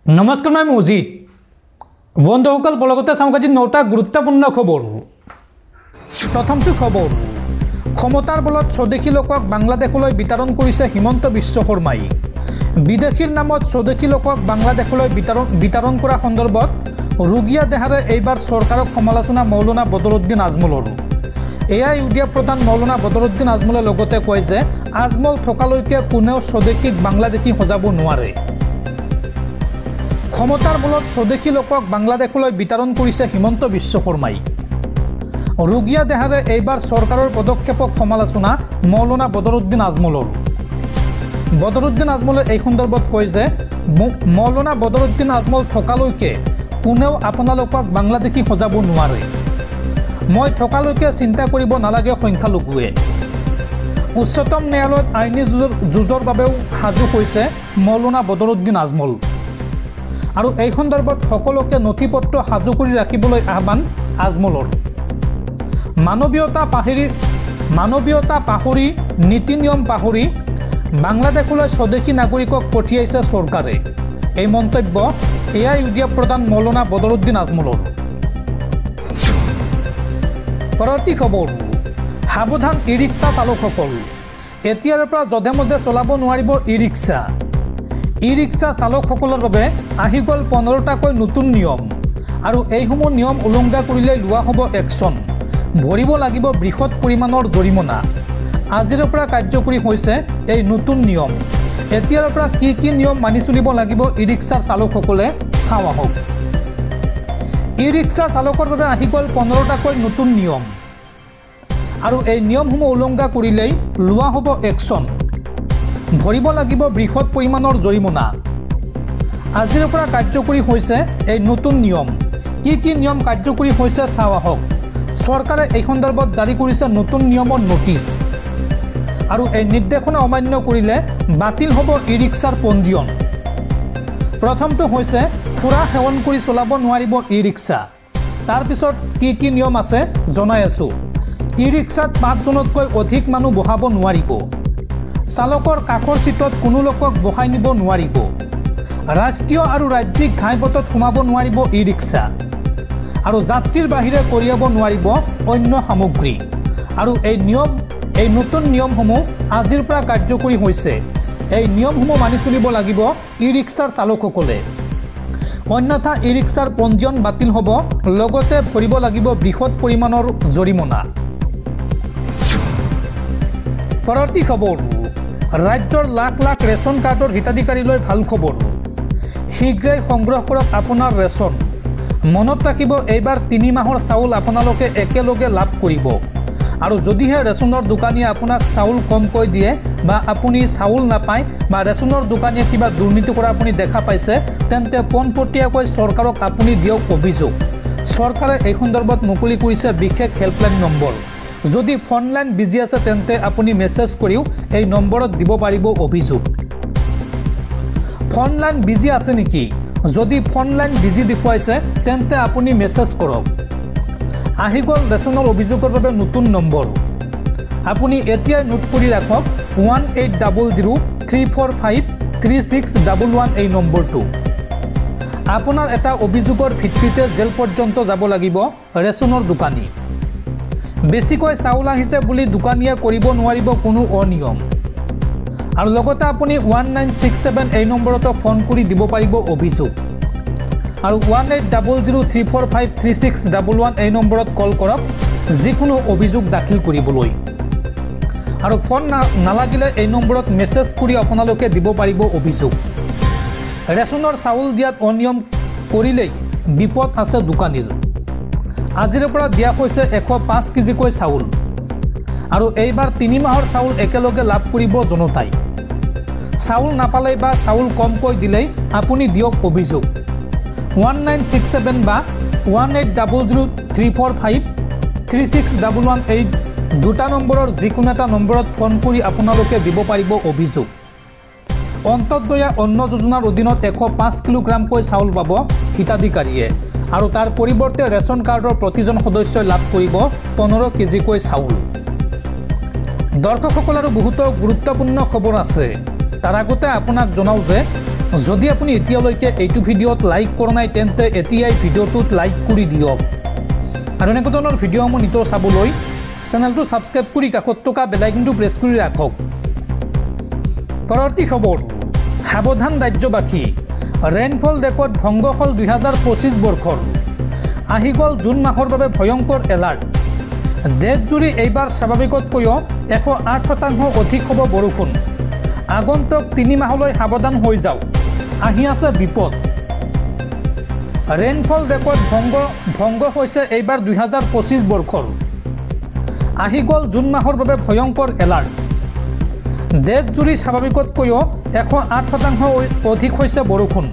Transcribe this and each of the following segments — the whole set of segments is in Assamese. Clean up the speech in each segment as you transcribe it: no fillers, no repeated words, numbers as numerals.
नमस्कार मैं मजिद बंधुसकल बलगते चाওক আজি 9টা গুৰুত্বপূৰ্ণ খবৰ। প্ৰথমটো খবৰ, ক্ষমতাৰ বলত স্বদেশী লোকক বাংলাদেশলৈ বিতৰণ কৰিছে হিমন্ত বিশ্ব শৰ্মাই। বিদেশীৰ নামত স্বদেশী লোকক বাংলাদেশলৈ বিতৰণ কৰা সন্দৰ্ভত ৰুগীয়া দেহাৰে এইবাৰ চৰকাৰক সমালোচনা মৌলানা বদৰুদ্দিন আজমলৰ। এয়াই ইউডিএফ প্ৰধান মৌলানা বদৰুদ্দিন আজমলে লগতে কয় যে আজমল থকালৈকে কোনেও স্বদেশীক বাংলাদেশী সজাব নোৱাৰে। ক্ষমতাৰ বলত স্বদেশী লোকক বাংলাদেশলৈ বিতৰণ কৰিছে হিমন্ত বিশ্ব শৰ্মাই। ৰুগীয়া দেহাৰে এইবাৰ চৰকাৰৰ পদক্ষেপক সমালোচনা মৌলানা বদৰুদ্দিন আজমলৰ। বদৰুদ্দিন আজমলে এই সন্দৰ্ভত কয় যে মৌলানা বদৰুদ্দিন আজমল থকালৈকে কোনেও আপোনালোকক বাংলাদেশী সজাব নোৱাৰে। মই থকালৈকে চিন্তা কৰিব নালাগে সংখ্যালঘুৱে। উচ্চতম ন্যায়ালয়ত আইনী যুঁজৰ বাবেও সাজু হৈছে মৌলানা বদৰুদ্দিন আজমল। আৰু এই সন্দৰ্ভত সকলোকে নথিপত্ৰ সাজু কৰি ৰাখিবলৈ আহ্বান আজমলৰ। মানৱীয়তা পাহৰি নীতি নিয়ম পাহৰি বাংলাদেশলৈ স্বদেশী নাগৰিকক পঠিয়াইছে চৰকাৰে। এই মন্তব্য এয়া ইউডিএফ প্ৰধান মৌলানা বদৰুদ্দিন আজমলৰ। পৰৱৰ্তী খবৰ, সাৱধান ই ৰিক্সা চালকসকল। এতিয়াৰ পৰা যধে মধে চলাব নোৱাৰিব ই ৰিক্সা। ই ৰিক্সা চালকসকলৰ বাবে আহি গ'ল 15টাকৈ নতুন নিয়ম। আৰু এইসমূহ নিয়ম উলংঘা কৰিলে লোৱা হ'ব একশ্যন, ভৰিব লাগিব বৃহৎ পৰিমাণৰ জৰিমনা। আজিৰ পৰা কাৰ্যকৰী হৈছে এই নতুন নিয়ম। এতিয়াৰ পৰা কি কি নিয়ম মানি চলিব লাগিব ই ৰিক্সাৰ চালকসকলে চাওঁ আহক। ই ৰিক্সা চালকৰ বাবে আহি গ'ল 15টাকৈ নতুন নিয়ম। আৰু এই নিয়মসমূহ উলংঘা কৰিলেই লোৱা হ'ব একশ্যন, ভৰিব লাগিব বৃহৎ পৰিমাণৰ জৰিমনা। আজিৰ পৰা কাৰ্যকৰী হৈছে এই নতুন নিয়ম। কি কি নিয়ম কাৰ্যকৰী হৈছে চাওঁ আহক। চৰকাৰে এই সন্দৰ্ভত জাৰি কৰিছে নতুন নিয়মৰ নটিচ। আৰু এই নিৰ্দেশনা অমান্য কৰিলে বাতিল হ'ব ই ৰিক্সাৰ পঞ্জীয়ন। প্ৰথমটো হৈছে খুৰা সেৱন কৰি চলাব নোৱাৰিব ই ৰিক্সা। তাৰপিছত কি কি নিয়ম আছে জনাই আছোঁ। ই ৰিক্সাত 5জনতকৈ অধিক মানুহ বহাব নোৱাৰিব। চালকৰ কাষৰ চিটত কোনো লোকক বহাই নিব নোৱাৰিব। ৰাষ্ট্ৰীয় আৰু ৰাজ্যিক ঘাইপথত সোমাব নোৱাৰিব ই ৰিক্সা। আৰু যাত্ৰীৰ বাহিৰে কঢ়িয়াব নোৱাৰিব অন্য সামগ্ৰী। আৰু এই নতুন নিয়মসমূহ আজিৰ পৰা কাৰ্যকৰী হৈছে। এই নিয়মসমূহ মানি চলিব লাগিব ই ৰিক্সাৰ চালকসকলে, অন্যথা ই ৰিক্সাৰ পঞ্জীয়ন বাতিল হ'ব, লগতে ভৰিব লাগিব বৃহৎ পৰিমাণৰ জৰিমনা। পৰৱৰ্তী খবৰ, ৰাজ্যৰ লাখ লাখ ৰেচন কাৰ্ডৰ হিতাধিকাৰীলৈ ভাল খবৰ। শীঘ্ৰেই সংগ্ৰহ কৰক আপোনাৰ ৰেচন। মনত ৰাখিব, এইবাৰ 3 মাহৰ চাউল আপোনালোকে একেলগে লাভ কৰিব। আৰু যদিহে ৰেচনৰ দোকানীয়ে আপোনাক চাউল কমকৈ দিয়ে বা আপুনি চাউল নাপায় বা ৰেচনৰ দোকানীয়ে কিবা দুৰ্নীতি কৰা আপুনি দেখা পাইছে, তেন্তে পোনপটীয়াকৈ চৰকাৰক আপুনি দিয়ক অভিযোগ। চৰকাৰে এই সন্দৰ্ভত মুকলি কৰিছে বিশেষ হেল্পলাইন নম্বৰ। যদি ফোন লাইন বিজি আছে তেন্তে আপুনি মেছেজ কৰিও এই নম্বৰত দিব পাৰিব অভিযোগ। ফোন লাইন বিজি আছে নেকি? যদি ফোন লাইন বিজি দেখুৱাইছে তেন্তে আপুনি মেছেজ কৰক। আহি গ'ল ৰেচনৰ অভিযোগৰ বাবে নতুন নম্বৰ। আপুনি এতিয়াই নোট কৰি ৰাখক 180034536111 এই নম্বৰটো। আপোনাৰ এটা অভিযোগৰ ভিত্তিতে জেল পৰ্যন্ত যাব লাগিব ৰেচনৰ দোকানী। বেছিকৈ চাউল আহিছে বুলি দোকানীয়ে কৰিব নোৱাৰিব কোনো অনিয়ম। আৰু লগতে আপুনি 1967 এই নম্বৰতো ফোন কৰি দিব পাৰিব অভিযোগ। আৰু 180034536111 এই নম্বৰত কল কৰক যিকোনো অভিযোগ দাখিল কৰিবলৈ। আৰু ফোন নালাগিলে এই নম্বৰত মেছেজ কৰি আপোনালোকে দিব পাৰিব অভিযোগ। ৰেচনৰ চাউল দিয়াত অনিয়ম কৰিলেই বিপদ আছে দোকানীৰ। আজিৰ পৰা দিয়া হৈছে 105 কেজিকৈ চাউল। আৰু এইবাৰ 3 মাহৰ চাউল একেলগে লাভ কৰিব জনতাই। চাউল নাপালে বা চাউল কমকৈ দিলেই আপুনি দিয়ক অভিযোগ। 1967 বা 180034536111 এই দুটা নম্বৰৰ যিকোনো এটা নম্বৰত ফোন কৰি আপোনালোকে দিব পাৰিব অভিযোগ। অন্তোদয়া অন্ন যোজনাৰ অধীনত 105 কিলোগ্ৰামকৈ চাউল পাব হিতাধিকাৰীয়ে। আৰু তাৰ পৰিৱৰ্তে ৰেচন কাৰ্ডৰ প্ৰতিজন সদস্যই লাভ কৰিব 15 কেজিকৈ চাউল। দৰ্শকসকল আৰু বহুতো গুৰুত্বপূৰ্ণ খবৰ আছে। তাৰ আগতে আপোনাক জনাওঁ যে যদি আপুনি এতিয়ালৈকে এইটো ভিডিঅ'ত লাইক কৰা নাই তেন্তে এতিয়াই ভিডিঅ'টোত লাইক কৰি দিয়ক আৰু এনেকুৱা ধৰণৰ ভিডিঅ'সমূহ নিতৌ চাবলৈ চেনেলটো ছাবস্ক্ৰাইব কৰি কাষত থকা বেল আইকনটো প্ৰেছ কৰি ৰাখক। পৰৱৰ্তী খবৰ, সাৱধান ৰাজ্যবাসী, ৰেইনফল ৰেকৰ্ড ভংগ হ'ল 2025 বৰ্ষৰ। আহি গ'ল জুন মাহৰ বাবে ভয়ংকৰ এলাৰ্ট। দেশজুৰি এইবাৰ স্বাভাৱিকতকৈও 108% অধিক হ'ব বৰষুণ। আগন্তুক 3 মাহলৈ সাৱধান হৈ যাওক, আহি আছে বিপদ। ৰেইনফল ৰেকৰ্ড ভংগ হৈছে এইবাৰ 2025 বৰ্ষৰ। আহি গ'ল জুন মাহৰ বাবে ভয়ংকৰ এলাৰ্ট। দেশজুৰি স্বাভাৱিকতকৈও 108% অধিক হৈছে বৰষুণ,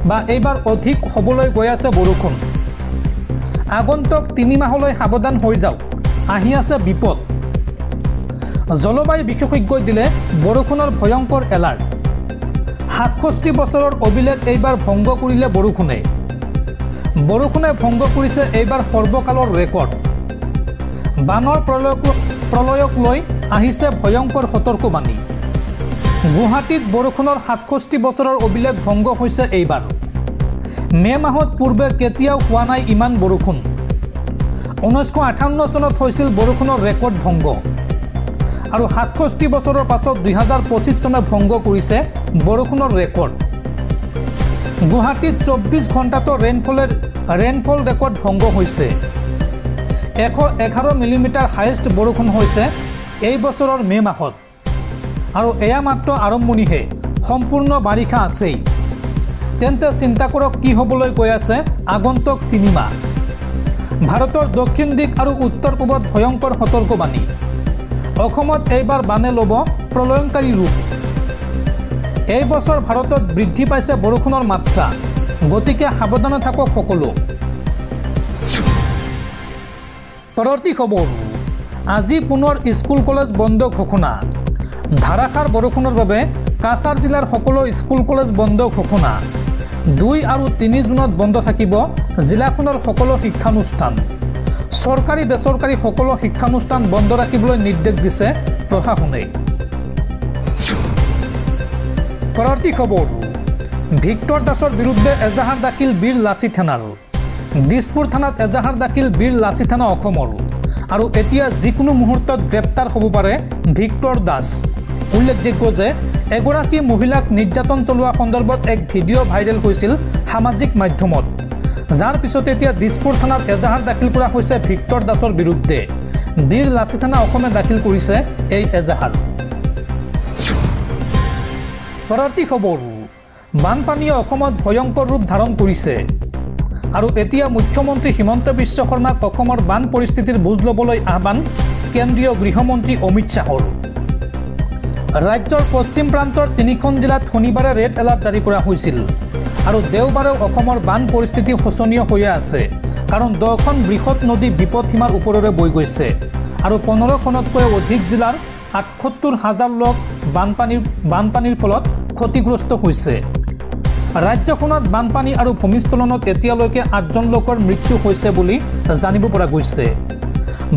বা এইবাৰ অধিক হ'বলৈ গৈ আছে বৰষুণ। আগন্তুক 3 মাহলৈ সাৱধান হৈ যাওক, আহি আছে বিপদ। জলবায়ু বিশেষজ্ঞই দিলে বৰষুণৰ ভয়ংকৰ এলাৰ্ট। 67 বছৰৰ অভিলেখ এইবাৰ ভংগ কৰিলে বৰষুণে। বৰষুণে ভংগ কৰিছে এইবাৰ সৰ্বকালৰ ৰেকৰ্ড। বানৰ প্ৰলয়ক লৈ আহিছে ভয়ংকৰ সতৰ্কবাণী। গুৱাহাটীত বৰষুণৰ 67 বছৰৰ অভিলেখ ভংগ হৈছে এইবাৰ। মে' মাহত পূৰ্বে কেতিয়াও হোৱা নাই ইমান বৰষুণ। 1958 চনত হৈছিল বৰষুণৰ ৰেকৰ্ড ভংগ, আৰু 67 বছৰৰ পাছত 2025 চনে ভংগ কৰিছে বৰষুণৰ ৰেকৰ্ড। গুৱাহাটীত 24 ঘণ্টাতো ৰেইনফল ৰেকৰ্ড ভংগ হৈছে। 111 মিলিমিটাৰ হায়েষ্ট বৰষুণ হৈছে এই বছৰৰ মে' মাহত, আৰু এয়া মাত্ৰ আৰম্ভণিহে, সম্পূৰ্ণ বাৰিষা আছেই। তেন্তে চিন্তা কৰক কি হ'বলৈ গৈ আছে আগন্তুক 3 মাহ। ভাৰতৰ দক্ষিণ দিশ আৰু উত্তৰ পূবত ভয়ংকৰ সতৰ্কবাণী। অসমত এইবাৰ বানে ল'ব প্ৰলয়ংকাৰী ৰূপ। এই বছৰ ভাৰতত বৃদ্ধি পাইছে বৰষুণৰ মাত্ৰা, গতিকে সাৱধানে থাকক সকলো। পৰৱৰ্তী খবৰ, আজি পুনৰ স্কুল কলেজ বন্ধ ঘোষণা। ধাৰাসাৰ বৰষুণৰ বাবে কাছাৰ জিলাৰ সকলো স্কুল কলেজ বন্ধ ঘোষণা। 2 আৰু 3 জুনত বন্ধ থাকিব জিলাখনৰ সকলো শিক্ষানুষ্ঠান। চৰকাৰী বেচৰকাৰী সকলো শিক্ষানুষ্ঠান বন্ধ ৰাখিবলৈ নিৰ্দেশ দিছে প্ৰশাসনে। পৰৱৰ্তী খবৰ, ভিক্টৰ দাসৰ বিৰুদ্ধে এজাহাৰ দাখিল বীৰ লাচি থানাৰ। দিছপুৰ থানাত এজাহাৰ দাখিল বীৰ লাচি থানা অসমৰ, আৰু এতিয়া যিকোনো মুহূৰ্তত গ্ৰেপ্তাৰ হ'ব পাৰে ভিক্টৰ দাস। উল্লেখযোগ্য যে এগৰাকী মহিলাক নিৰ্যাতন চলোৱা সন্দৰ্ভত এক ভিডিঅ' ভাইৰেল হৈছিল সামাজিক মাধ্যমত, যাৰ পিছত এতিয়া দিছপুৰ থানাত এজাহাৰ দাখিল কৰা হৈছে ভিক্টৰ দাসৰ বিৰুদ্ধে। বীৰ লাচি থানা অসমে দাখিল কৰিছে এই এজাহাৰ। পৰৱৰ্তী খবৰ, বানপানীয়ে অসমত ভয়ংকৰ ৰূপ ধাৰণ কৰিছে, আৰু এতিয়া মুখ্যমন্ত্ৰী হিমন্ত বিশ্ব শৰ্মাক অসমৰ বান পৰিস্থিতিৰ বুজ ল'বলৈ আহ্বান কেন্দ্ৰীয় গৃহমন্ত্ৰী অমিত শ্বাহৰ। ৰাজ্যৰ পশ্চিম প্ৰান্তৰ 3খন জিলাত শনিবাৰে ৰেড এলাৰ্ট জাৰি কৰা হৈছিল, আৰু দেওবাৰেও অসমৰ বান পৰিস্থিতি শোচনীয় হৈয়ে আছে, কাৰণ 10খন বৃহৎ নদী বিপদসীমাৰ ওপৰেৰে বৈ গৈছে, আৰু 15খনতকৈ অধিক জিলাৰ 78,000 লোক বানপানীৰ ফলত ক্ষতিগ্ৰস্ত হৈছে। ৰাজ্যখনত বানপানী আৰু ভূমিস্খলনত এতিয়ালৈকে 8জন লোকৰ মৃত্যু হৈছে বুলি জানিব পৰা গৈছে।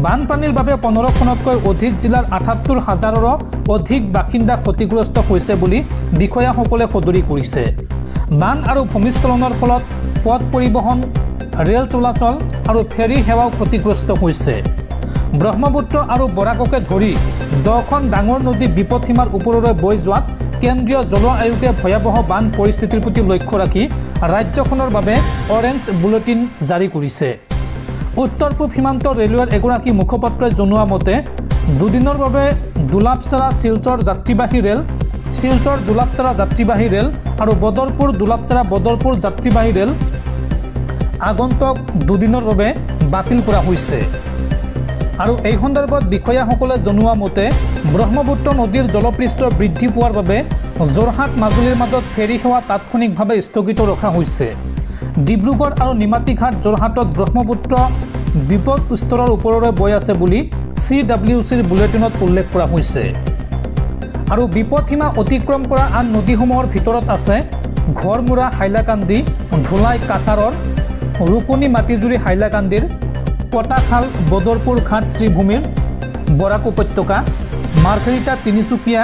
বানপানীৰ বাবে 15খনতকৈ অধিক জিলাৰ 78,000ৰো অধিক বাসিন্দা ক্ষতিগ্ৰস্ত হৈছে বুলি বিষয়াসকলে সদৰি কৰিছে। বান আৰু ভূমিস্খলনৰ ফলত পথ পৰিবহণ, ৰেল চলাচল আৰু ফেৰী সেৱাও ক্ষতিগ্ৰস্ত হৈছে। ব্ৰহ্মপুত্ৰ আৰু বৰাককে ধৰি 10খন ডাঙৰ নদী বিপদসীমাৰ ওপৰেৰে বৈ যোৱাত কেন্দ্ৰীয় জল আয়োগে ভয়াৱহ বান পৰিস্থিতিৰ প্ৰতি লক্ষ্য ৰাখি ৰাজ্যখনৰ বাবে অৰেঞ্জ বুলেটিন জাৰি কৰিছে। উত্তৰ পূব সীমান্ত ৰেলৱেৰ এগৰাকী মুখপাত্ৰই জনোৱা মতে 2 দিনৰ বাবে দুলাপচাৰা শিলচৰ যাত্ৰীবাহী ৰেল, শিলচৰ দুলাপচাৰা যাত্ৰীবাহী ৰেল আৰু বদৰপুৰ দুলাপচাৰা বদৰপুৰ যাত্ৰীবাহী ৰেল আগন্তুক 2 দিনৰ বাবে বাতিল কৰা হৈছে। আৰু এই সন্দৰ্ভত বিষয়াসকলে জনোৱা মতে ব্ৰহ্মপুত্ৰ নদীৰ জলপৃষ্ঠ বৃদ্ধি পোৱাৰ বাবে যোৰহাট মাজুলীৰ মাজত ফেৰী সেৱা তাৎক্ষণিকভাৱে স্থগিত ৰখা হৈছে। ডিব্ৰুগড় আৰু নিমাতীঘাট যোৰহাটত ব্ৰহ্মপুত্ৰ বিপদ স্তৰৰ ওপৰেৰে বৈ আছে বুলি CWCৰ বুলেটিনত উল্লেখ কৰা হৈছে। আৰু বিপদসীমা অতিক্ৰম কৰা আন নদীসমূহৰ ভিতৰত আছে ঘৰমুৰা হাইলাকান্দি, ধুলাই কাছাৰৰ, ৰুকনি মাটিজুৰি হাইলাকান্দিৰ, কটাখাল বদৰপুৰ ঘাট শ্ৰীভূমিৰ, বৰাক উপত্যকা, মাৰ্ঘেৰিটা তিনিচুকীয়া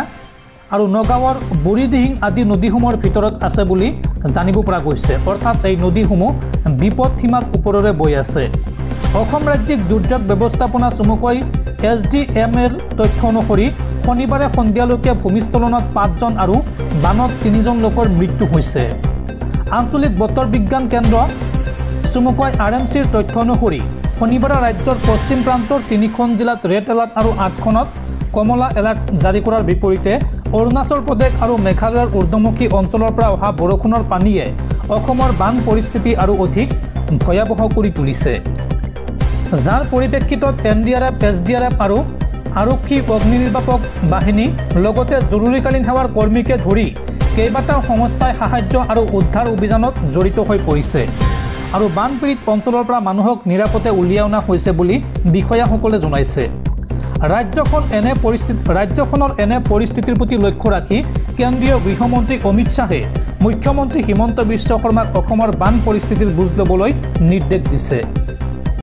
আৰু নগাঁৱৰ বুঢ়ীদিহিং আদি নদীসমূহৰ ভিতৰত আছে বুলি জানিব পৰা গৈছে। অৰ্থাৎ এই নদীসমূহ বিপদ সীমাৰ ওপৰেৰে বৈ আছে। অসম ৰাজ্যিক দুৰ্যোগ ব্যৱস্থাপনা চমুকৈ SDM-ৰ তথ্য অনুসৰি শনিবাৰে সন্ধিয়ালৈকে ভূমিস্খলনত 5জন আৰু বানত 3জন লোকৰ মৃত্যু হৈছে। আঞ্চলিক বতৰ বিজ্ঞান কেন্দ্ৰ চমুকৈ RMCৰ তথ্য অনুসৰি শনিবাৰে ৰাজ্যৰ পশ্চিম প্ৰান্তৰ 3খন জিলাত ৰেড এলাৰ্ট আৰু 8খনত কমলা এলাৰ্ট জাৰি কৰাৰ বিপৰীতে অৰুণাচল প্ৰদেশ আৰু মেঘালয়ৰ ঊৰ্ধ্বমুখী অঞ্চলৰ পৰা অহা বৰষুণৰ পানীয়ে অসমৰ বান পৰিস্থিতি আৰু অধিক ভয়াৱহ কৰি তুলিছে, যাৰ পৰিপ্ৰেক্ষিতত NDRF, SDRF আৰু আৰক্ষী, অগ্নি নিৰ্বাপক বাহিনী লগতে জৰুৰীকালীন সেৱাৰ কৰ্মীকে ধৰি কেইবাটাও সংস্থাই সাহায্য আৰু উদ্ধাৰ অভিযানত জড়িত হৈ পৰিছে আৰু বানপীড়িত অঞ্চলৰ পৰা মানুহক নিৰাপদে উলিয়াই অনা হৈছে বুলি বিষয়াসকলে জনাইছে। ৰাজ্যখনৰ এনে পৰিস্থিতিৰ প্ৰতি লক্ষ্য ৰাখি কেন্দ্ৰীয় গৃহমন্ত্ৰী অমিত শ্বাহে মুখ্যমন্ত্ৰী হিমন্ত বিশ্ব শৰ্মাক অসমৰ বান পৰিস্থিতিৰ বুজ ল'বলৈ নিৰ্দেশ দিছে।